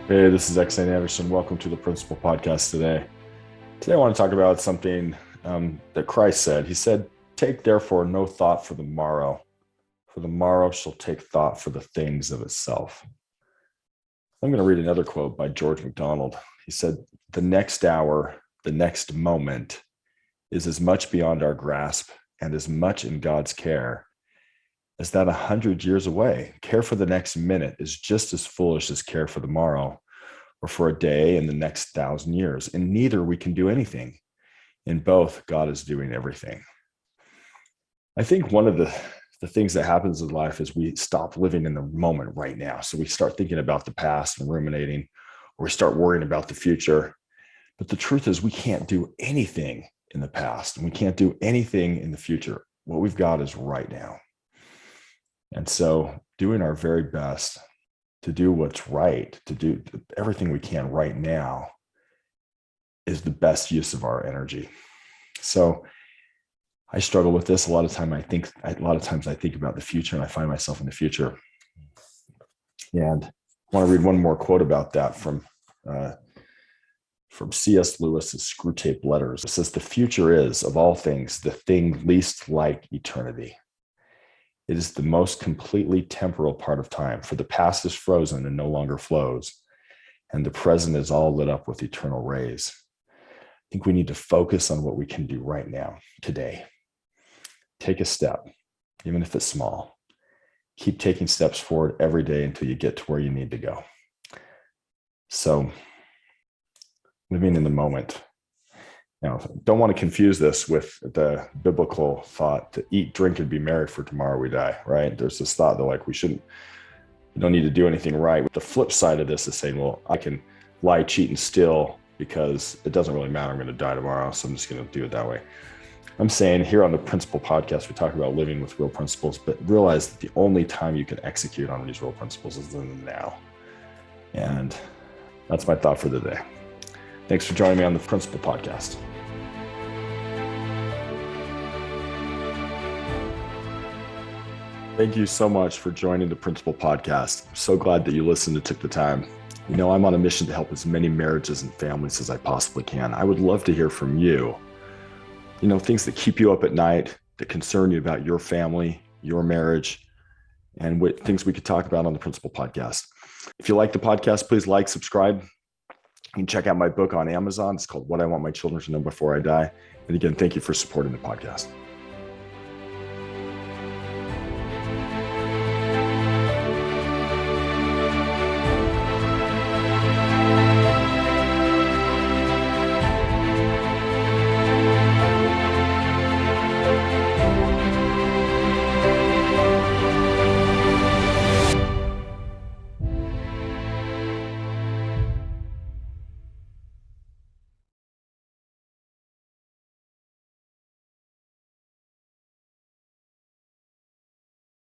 Hey, this is Xane Anderson. Welcome to the Principal Podcast today. Today, I want to talk about something that Christ said. He said, "Take therefore no thought for the morrow, for the morrow shall take thought for the things of itself." I'm going to read another quote by George MacDonald. He said, "The next hour, the next moment is as much beyond our grasp and as much in God's care as that 100 years away. Care for the next minute is just as foolish as care for the morrow or for a day and the next 1,000 years. In neither we can do anything. In both, God is doing everything." I think one of the things that happens in life is we stop living in the moment right now. So we start thinking about the past and ruminating, or we start worrying about the future. But the truth is we can't do anything in the past and we can't do anything in the future. What we've got is right now. And so doing our very best to do what's right, to do everything we can right now is the best use of our energy. So I struggle with this a lot of times. A lot of times I think about the future and I find myself in the future. And I want to read one more quote about that from C.S. Lewis's Screwtape Letters. It says, "The future is, of all things, the thing least like eternity. It is the most completely temporal part of time, for the past is frozen and no longer flows, and the present is all lit up with eternal rays." I think we need to focus on what we can do right now, today. Take a step, even if it's small. Keep taking steps forward every day until you get to where you need to go. So, living in the moment. Now, don't want to confuse this with the biblical thought to eat, drink, and be merry, for tomorrow we die, right? There's this thought that we don't need to do anything right. The flip side of this is saying, well, I can lie, cheat, and steal because it doesn't really matter. I'm going to die tomorrow, so I'm just going to do it that way. I'm saying here on the Principle Podcast, we talk about living with real principles, but realize that the only time you can execute on these real principles is in the now. And that's my thought for the day. Thanks for joining me on the Principle Podcast. Thank you so much for joining the Principle Podcast. I'm so glad that you listened and took the time. You know, I'm on a mission to help as many marriages and families as I possibly can. I would love to hear from you. You know, things that keep you up at night, that concern you about your family, your marriage, and what things we could talk about on the Principle Podcast. If you like the podcast, please like, subscribe. You can check out my book on Amazon. It's called What I Want My Children to Know Before I Die. And again, thank you for supporting the podcast.